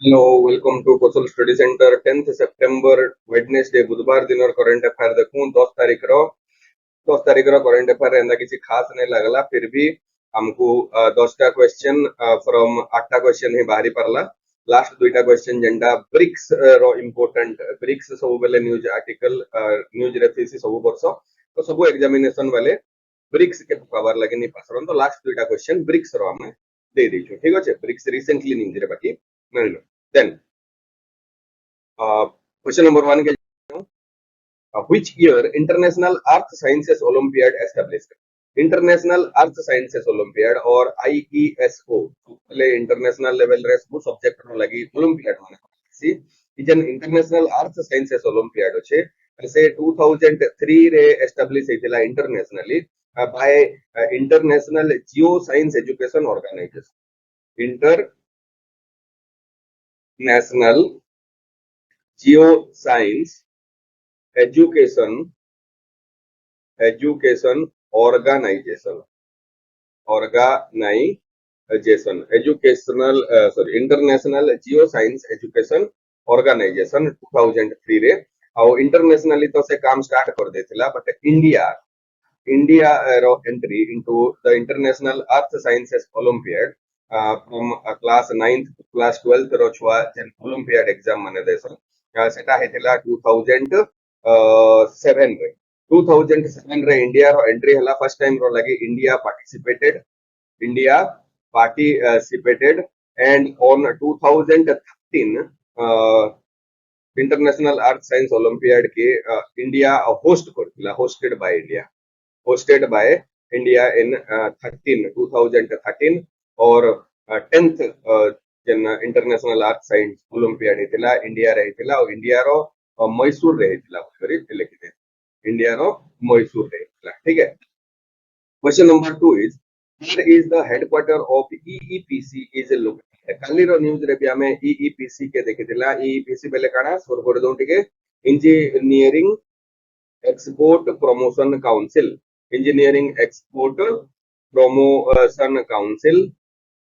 Hello welcome to Kosal study centre 10th सितंबर Wednesday बुधवार दिन करंट अफेयर देखूं 10 तारीख रो करंट अफेयर एंदा किसी खास नहीं लगला फिर भी हमको 10टा क्वेश्चन फ्रॉम 8टा क्वेश्चन ही बाहरी परला लास्ट दुईटा क्वेश्चन जेंडा ब्रिक्स रो इंपोर्टेंट ब्रिक्स सब बेले न्यूज आर्टिकल न्यूज रेफरेंस सब वर्ष तो सब एग्जामिनेशन वाले ब्रिक्स के कवर लगे नहीं पास तो लास्ट दुईटा क्वेश्चन ब्रिक्स रो हमें दे दी ठीक अच्छे ब्रिक्स रिसेंटली न्यूज रे बाकी मिलनो then question number 1 के which year international earth sciences olympiad established international earth sciences olympiad और IESO पहले international level रे सब सब्जेक्ट नो लगी olympiad माने सी is an international earth sciences olympiad છે से 2003 रे एस्टैब्लिश हेतिला internationally by international geoscience education organization international geoscience education organization educational international geoscience education organization 2003 रे और इंटरनेशनली तो से काम स्टार्ट कर देथिला बट इंडिया रो entry into the international earth sciences olympiad from class 9th to class 12th रो छुआ जेन ओलंपियाड एग्जाम माने देसन सेटा हेतिला 2007 रे 2007 रे इंडिया रो एंट्री हला फर्स्ट टाइम रो लगी India participated and on 2013 international earth science olympiad के इंडिया होस्ट करथिला hosted by India in 2013 और 10th international earth science olympiad हेतिला इंडिया रे हेतिला और इंडिया रो मैसूर रे हेतिला करी लिखिते इंडिया रो मैसूर रे हेतिला ठीक है question number 2 is where is the headquarter of EEPC is located काली रो न्यूज रे भी हमें EEPC के देखितिला EEPC बेले काना सोर कोड दो ठीक है engineering export promotion council engineering export promotion council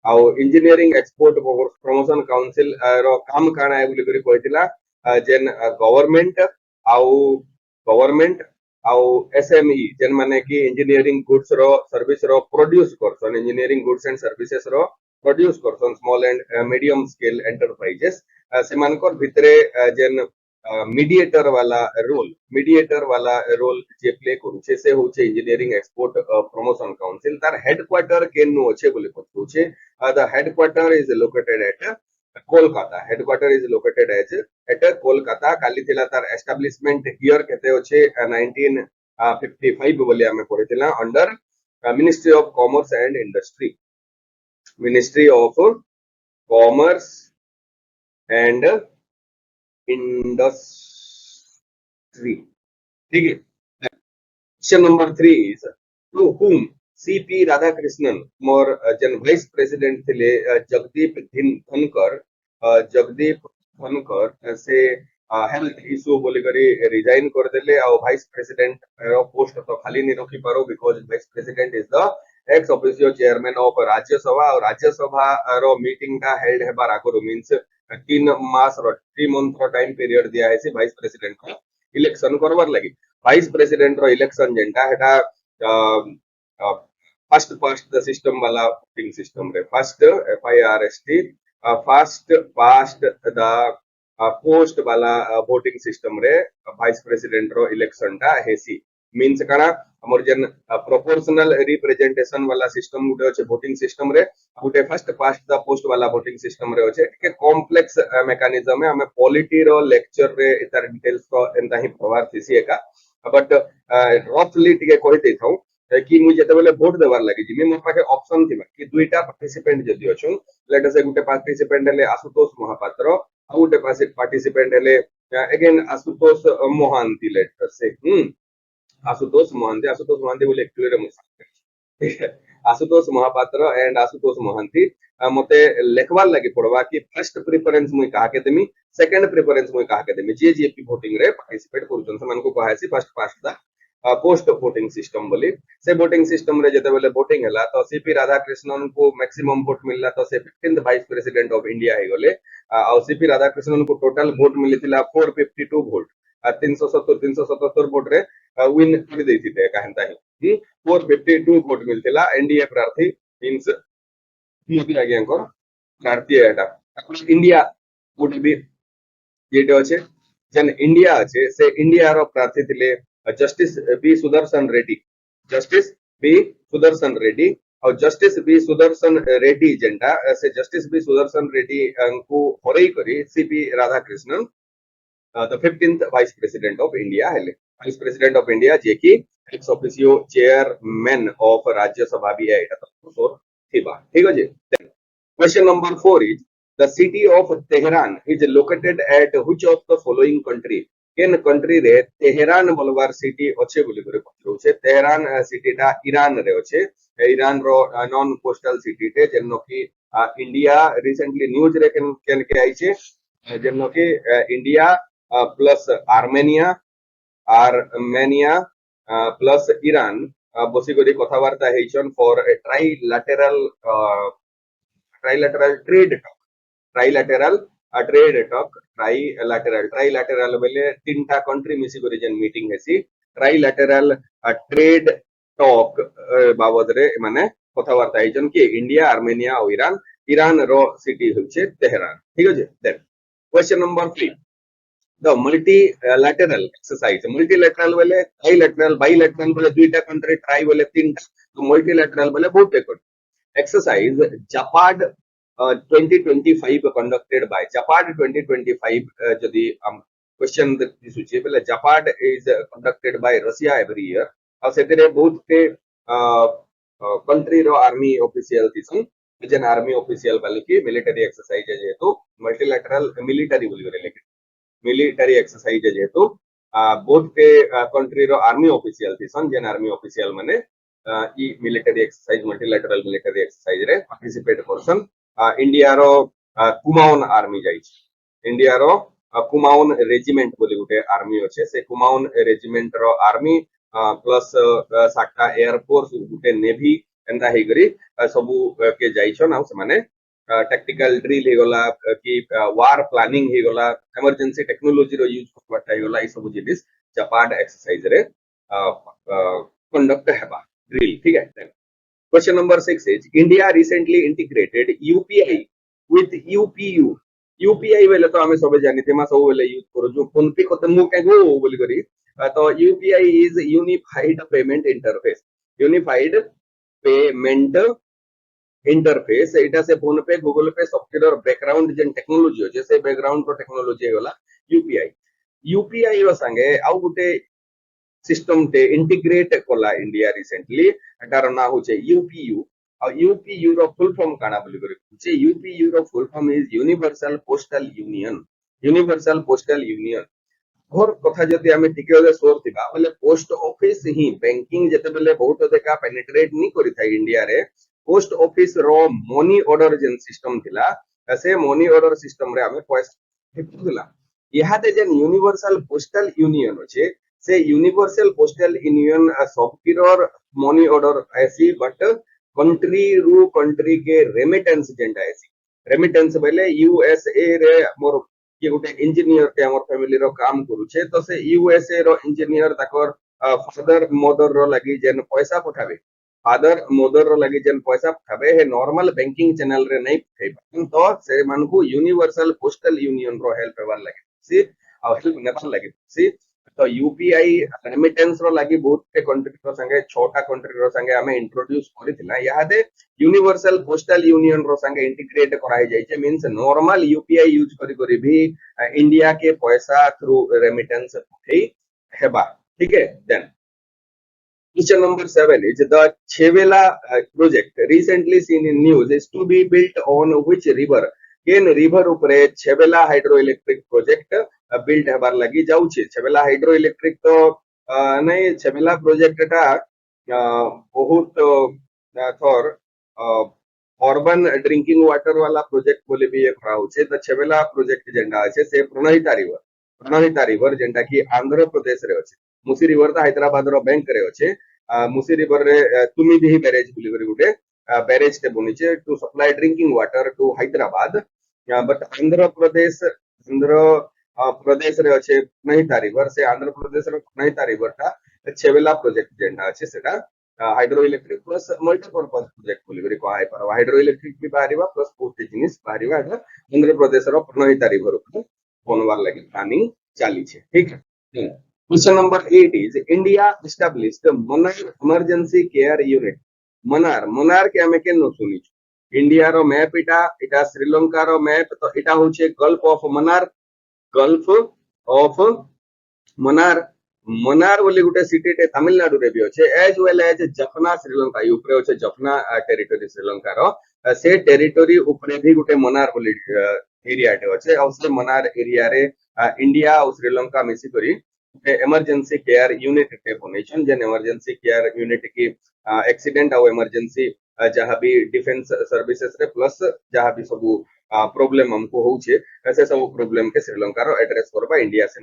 ଆଉ इंजीनियरिंग एक्सपोर्ट प्रमोशन काउंसिल रो काम काना है बोली करी कहतिला जेन गवर्नमेंट आउ एसएमई जेन माने कि इंजीनियरिंग गुड्स रो सर्विस रो प्रोड्यूस करसन इंजीनियरिंग गुड्स एंड सर्विसेस रो प्रोड्यूस करसन small and medium scale enterprises से मानकर भितरे जेन मीडिएटर वाला रोल जे प्ले करूचे से होचे इंजीनियरिंग एक्सपोर्ट प्रमोशन काउंसिल तार हेडक्वार्टर केनु होचे बोले पछुचे the headquarter is located at Kolkata काली थिला तार एस्टैब्लिशमेंट हियर केते होचे 1955 बोले हमें पढिथिला under ministry of commerce and industry industry ठीक है question number 3 is to whom CP Radhakrishnan मोर जन वाइस प्रेसिडेंट थे जगदीप धनकर से हेल्थ इशू बोली करी रिजाइन कर देले और वाइस प्रेसिडेंट रो पोस्ट तो खाली नहीं रखी पारो because vice president is the ex officio chairman of Rajya Sabha और राज्यसभा रो मीटिंग का हेल्ड हेबार आगरो मींस 3 मंथ रो टाइम पीरियड दिया है से वाइस प्रेसिडेंट को इलेक्शन करबार लगी वाइस प्रेसिडेंट रो इलेक्शन जेंटा हेटा फर्स्ट पास्ट द सिस्टम वाला वोटिंग सिस्टम रे first FIRST first past the post वाला वोटिंग सिस्टम रे वाइस प्रेसिडेंट रो इलेक्शन टा हेसी मींस काना हमर जन प्रोपोर्शनल रिप्रेजेंटेशन वाला सिस्टम गुटे अछि वोटिंग सिस्टम रे गुटे फर्स्ट पास्ट द पोस्ट वाला वोटिंग सिस्टम रे अछि के कॉम्प्लेक्स मैकेनिज्म है हमें पॉलिटी रो लेक्चर रे इतर डिटेल्स को एंता ही प्रवार थिसी एका बट रफली टिके कहि देथौ कि मु जते बेले वोट देवार लागि जिमी मोर पाखे ऑप्शन थिबा कि दुईटा पार्टिसिपेंट जदि अछु लेट अस गुटे पार्टिसिपेंट हेले आशुतोष महापात्र आ गुटे पार्टिसिपेंट हेले अगेन आशुतोष मोहांती लेट से आशुतोष मोहांती बोले एक्चुअली रे आशुतोष महापात्र एंड आशुतोष मोहांती मते लेखवार लागि पड़वा कि फर्स्ट प्रेफरेंस मुई काहा के देमी सेकंड प्रेफरेंस मुई काहा के देमी जे जीएपी वोटिंग रे पार्टिसिपेट करूछन समान को कहा है first past the post voting system बोली से वोटिंग सिस्टम रे जते बेले वोटिंग हला तो सीपी राधाकृष्णन को मैक्सिमम वोट मिलला तो से 15th vice president of India हे गले और सीपी राधाकृष्णन को टोटल वोट मिलिथिला 452 वोट 377 वोट रे विन कर देथिते काहंता ही 452 वोट मिलथिला एनडीए प्रार्थी मींस मोदी आज्ञांकर प्रार्थी एटा इंडिया गोटे भी जेटे अच्छे जेन इंडिया अच्छे से इंडिया रो प्रार्थी थिले justice B Sudershan Reddy justice B Sudershan Reddy और जस्टिस बी सुदर्शन रेड्डी जेंटा से जस्टिस बी सुदर्शन रेड्डी को हरई करी CP Radhakrishnan the 15th vice president of India हेले वाइस प्रेसिडेंट ऑफ इंडिया जे कि ex officio chairman of Rajya Sabha भी है एटा तो सोर थिबा ठीक अछि question number 4 is the city of Tehran is located at which of the following country केन कंट्री रे तेहरान बोलवार सिटी अच्छे बोली करे पचरो छे तेहरान सिटी टा ईरान रे अच्छे ईरान रो नॉन कोस्टल सिटी टे जेनो कि इंडिया रिसेंटली न्यूज रे केन के आई छे जेनो कि India plus Armenia plus Iran बसी करी कथावार्ता हेछन for a trilateral trade trilateral trilateral बेले तीनटा कंट्री मिसी करी जेन मीटिंग हेसी ट्राइलैटरल ट्रेड टॉक बाबद रे माने कथावार्ता हेजन कि इंडिया आर्मेनिया और ईरान रो सिटी होचे तेहरान ठीक अछि then question number 3 the multilateral exercise multilateral बेले ट्राइलैटरल बाइलैटरल बेले दुईटा कंट्री ट्राई बेले तीनटा तो मल्टीलैटरल बेले बहुत एक्सरसाइज जापाड 2025 conducted by Japad 2025 जदि हम क्वेश्चन दिसुचे बेले Zapad is conducted by Russia every year और सेतेरे बहुत के कंट्री रो आर्मी ऑफिशियल थिसन जेन आर्मी ऑफिशियल वाले की मिलिटरी एक्सरसाइज है जेतु मल्टीलैटरल मिलिटरी बोली रे लेकिन मिलिटरी एक्सरसाइज है जेतु बहुत के कंट्री रो आर्मी ऑफिशियल थिसन जेन आर्मी ऑफिशियल माने ई military exercise multilateral military exercise रे पार्टिसिपेट करसन इंडिया रो कुमाउन आर्मी जाइछ इंडिया रो कुमाउन रेजिमेंट बोली गुटे आर्मी अछि से कुमाउन रेजिमेंट रो आर्मी प्लस साटा एयर फोर्स गुटे नेवी एंदा हे करी सबु के जाइछन आ से माने टैक्टिकल ड्रिल हे गला कि वार प्लानिंग हे गला इमरजेंसी टेक्नोलॉजी रो यूज करबाटा हे गला ई सब जिनिस जापाड एक्सरसाइज रे कंडक्ट हेबा ड्रिल ठीक है Question number 6 is India recently integrated UPI with UPU. UPI वेले तो हमें सब जानी थे मा सब वेले यूज करो जो फोन पे को तमु के गो बोली करी तो UPI is unified payment interface. Unified payment interface एटा से फोन पे गूगल पे सॉफ्टवेयर और बैकग्राउंड जेन टेक्नोलॉजी हो जैसे बैकग्राउंड रो टेक्नोलॉजी होला UPI. UPI रो संगे आउ गुटे सिस्टम टे इंटीग्रेट कोला इंडिया रिसेंटली एटार ना होचे यूपीयू और यूपीयू रो फुल फॉर्म काना बोली करे होचे यूपीयू रो full form is universal postal union और कथा जति हमें टिके ओले सोर थिबा बोले पोस्ट ऑफिस ही बैंकिंग जते बेले बहुत देखा पेनिट्रेट नहीं करि था इंडिया रे पोस्ट ऑफिस रो मनी ऑर्डर जेन सिस्टम थिला से मनी ऑर्डर सिस्टम रे हमें पैसा थिला यहाते जेन यूनिवर्सल पोस्टल यूनियन होचे से universal postal union software money order ऐसी बट कंट्री रू कंट्री के रेमिटेंस जेंटा ऐसी रेमिटेंस बेले यूएसए रे मोर के गुटे इंजीनियर के हमर फैमिली रो काम करू छे तो से यूएसए रो इंजीनियर ताकर फादर मदर रो लागि जेन पैसा पठाबे फादर मदर रो लागि जेन पैसा पठाबे हे नॉर्मल बैंकिंग चैनल रे नहीं पठाबे तो से मानकू यूनिवर्सल पोस्टल यूनियन रो हेल्प हेबार लागि सी और हेल्प नेबार लागि सी तो यूपीआई रेमिटेंस रो लागि बहुत के कंट्री रो संगे छोटा कंट्री रो संगे हमें इंट्रोड्यूस करिथिला यादे यूनिवर्सल पोस्टल यूनियन रो संगे इंटीग्रेट कराई जाय छे मींस नॉर्मल यूपीआई यूज करी भी इंडिया के पैसा थ्रू रेमिटेंस पठे हेबा ठीक है then Question number 7 is the Chevela project recently seen in news is to be built on which river? केन रिवर उपरे छेबेला हाइड्रोइलेक्ट्रिक प्रोजेक्ट बिल्ड हेबार लागि जाउ छे छेबेला हाइड्रोइलेक्ट्रिक तो नहीं छेबेला प्रोजेक्ट टा बहुत थोर अर्बन ड्रिंकिंग वाटर वाला प्रोजेक्ट बोले भी एक रहा छे तो छेबेला प्रोजेक्ट जेंडा छे से प्रणहिता रिवर प्रणहिता रिवर जेंटा कि आंध्र प्रदेश रे अछि। मुसी रिवर ता हैदराबाद रो बैंक रे अछि। मुसी रिवर रे तुमिदिहि बैरेज बोली करी गुटे बैरेज टे बनिचे to supply drinking water to Hyderabad. But Andhra Pradesh रे अछि प्रणहिता रिवर से आंध्र प्रदेश रो प्रणहिता रिवर ता छेवेला प्रोजेक्ट जेंटा अछि सेटा hydro electric plus multipurpose project बोली करी कहा पर हाइड्रो इलेक्ट्रिक भी बाहरिबा प्लस बहुत जिनिस बाहरिबा एटा आंध्र प्रदेश रो प्रणहिता रिवर ऊपर बनवार लागि प्लानिंग चाली छे। ठीक है। Question number 8 is India established Mannar emergency care unit. Mannar के हमें केनो सुनी इंडिया रो मैप इटा श्रीलंका रो मैप तो इटा होचे gulf of Mannar. Gulf of Mannar Mannar बोली गुटे सिटी टे तमिलनाडु रे भी अछि as well as Jaffna Sri Lanka यूपरे अछि जफना टेरिटरी श्रीलंका रो से टेरिटरी ऊपरे भी गुटे मनार बोली एरिया टे अछि और से मनार एरिया रे इंडिया और श्रीलंका मिसी करी इमरजेंसी केयर यूनिट टे बनेछन जेन इमरजेंसी केयर यूनिट की एक्सीडेंट और इमरजेंसी जहाँ भी डिफेंस सर्विसेज रे प्लस जहाँ भी सब प्रॉब्लम हमको होउछे ऐसे सब प्रॉब्लम के श्रीलंका रो एड्रेस करबा इंडिया से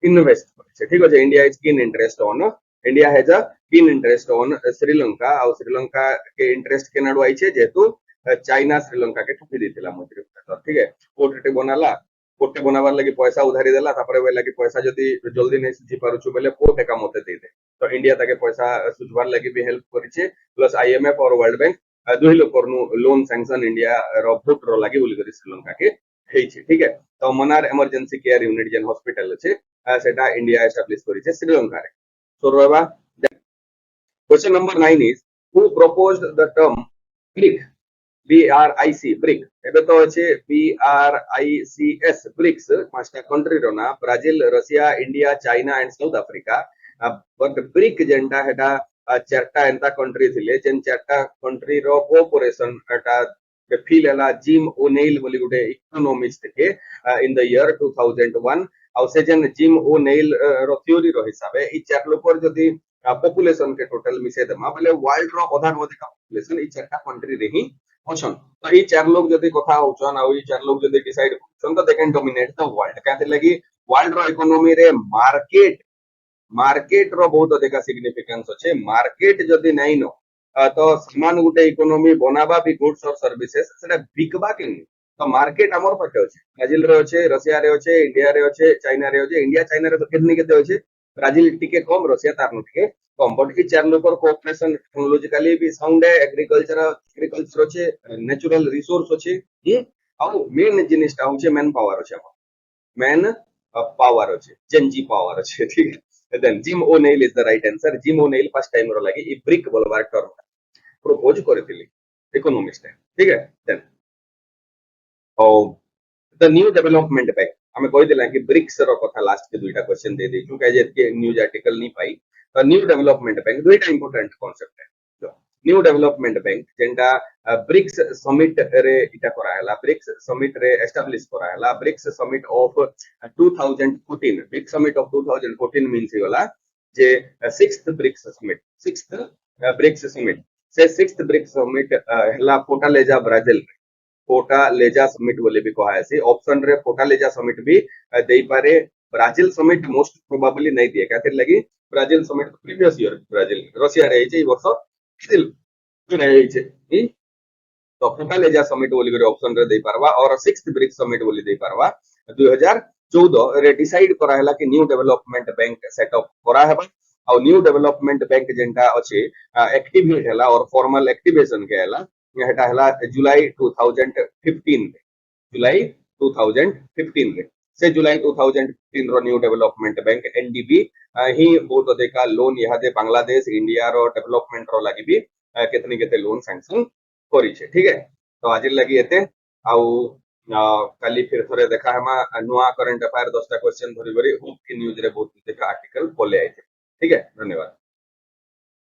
इन्वेस्ट करे। ठीक है। India is keen interest on India has a keen interest on Sri Lanka और श्रीलंका के इंटरेस्ट के नाडू आइछे जेतु चाइना श्रीलंका के ठुकी देतिला मझिरे। ठीक है। पोर्ट टे बनाला पोर्ट टे बनाबार लागि पैसा उधारी देला तापरे वे लागि पैसा जदी जल्दी नै सुझी पारुछु बेले पोर्ट एका मते दे दे तो इंडिया ताके पैसा सुझवार लागि भी हेल्प करिछे प्लस आईएमएफ और वर्ल्ड बैंक दुही लोकरनु लोन सैंक्शन इंडिया रो भोट रो लागि बोली करी श्रीलंका के हेइछे। ठीक है। तो मनार इमरजेंसी केयर यूनिट जेन हॉस्पिटल अछि सेटा इंडिया एस्टाब्लिश करिछे श्रीलंका रे। सो रहबा question number 9 is who proposed the term brick BRIC brick एबे तो अछि BRICS ब्रिक्स पांचटा कंट्री रो ना Brazil Russia India China and south Africa. But brick जेंटा Heta चारटा एंता country थिले जेन चारटा कंट्री रो cooperation एटा feel हला जिम ओनेल बोली गुटे economist के इन द ईयर 2001 और से जेन जिम ओनेल रो थ्योरी रो हिसाबे ई चार लोकर जदी पॉपुलेशन के टोटल मिसे दमा बोले वर्ल्ड रो अधार अधिक पॉपुलेशन ई चारटा कंट्री रे ही अछन। तो ई चार लोग जदी कथा होछन आ ई चार लोग जदी डिसाइड करछन तो they can dominate the world कहते लगी वर्ल्ड रो इकोनॉमी रे मार्केट रो बहुत अधिक सिग्निफिकेंस अछि। मार्केट जदी नै न तो समान गुटे इकोनॉमी बनाबा भी गुड्स और सर्विसेज सेटा बिकबा के तो मार्केट हमर पाखे अछि ब्राजील रे अछि रशिया रे अछि इंडिया रे अछि चाइना रे अछि इंडिया चाइना रे तो केतनी केते अछि ब्राजील टिके कम रशिया तार टिके कम बट ई चार लोकर कोऑपरेशन टेक्नोलॉजिकली भी साउंड है एग्रीकल्चर अछि नेचुरल रिसोर्स अछि और मेन जिनिसटा होचे मैन पावर अछि मैन पावर अछि जेनजी पावर अछि। ठीक है। Then Jim O'Neill is the right answer. Jim O'Neill first time रो लागि ई ब्रिक बोलबार टर्म प्रपोज करथिली इकोनॉमिस्ट है। ठीक है। Then the new development bank हमें कहि देला कि ब्रिक्स रो कथा लास्ट के दुईटा क्वेश्चन दे दी क्योंकि जे के न्यूज आर्टिकल नहीं पाई तो न्यू डेवलपमेंट बैंक दुईटा इंपोर्टेंट कांसेप्ट है। तो न्यू डेवलपमेंट बैंक जेंटा ब्रिक्स समिट रे इटा करा हला ब्रिक्स समिट रे एस्टैब्लिश करा हला BRICS summit of 2014 BRICS summit of 2014 means होला जे सिक्स्थ ब्रिक्स समिट से सिक्स्थ ब्रिक्स समिट हला फोर्टालेजा ब्राजील फोर्टालेजा समिट बोले भी कहा है ऑप्शन रे फोर्टालेजा समिट भी देई पारे ब्राजील समिट मोस्ट प्रोबेबली नहीं दिए कहते लगी Brazil summit previous year Brazil Russia रे छै वर्ष स्टिल रहे छै तो फोर्टालेजा समिट बोली करे ऑप्शन रे देई पारवा और सिक्स्थ ब्रिक्स समिट बोली देई पारवा 2014 रे डिसाइड करा हला कि न्यू डेवलपमेंट बैंक सेटअप करा हेबा और न्यू डेवलपमेंट बैंक जेंटा अछि एक्टिवेट हला और फॉर्मल एक्टिवेशन के हला हेटा हला जुलाई 2015 जुलाई 2015 रे से जुलाई 2015 रो न्यू डेवलपमेंट बैंक एनडीबी ही बहुत अधिक लोन यहादे बांग्लादेश इंडिया रो डेवलपमेंट रो लागि भी केतनी केते लोन सैंक्शन करी छे। ठीक है। तो आज लगी एते आउ काली फिर थोड़े देखा हमा नुआ करंट अफेयर 10टा क्वेश्चन धरी बरी न्यूज रे बहुत देखा आर्टिकल बोले आइते। ठीक है। धन्यवाद।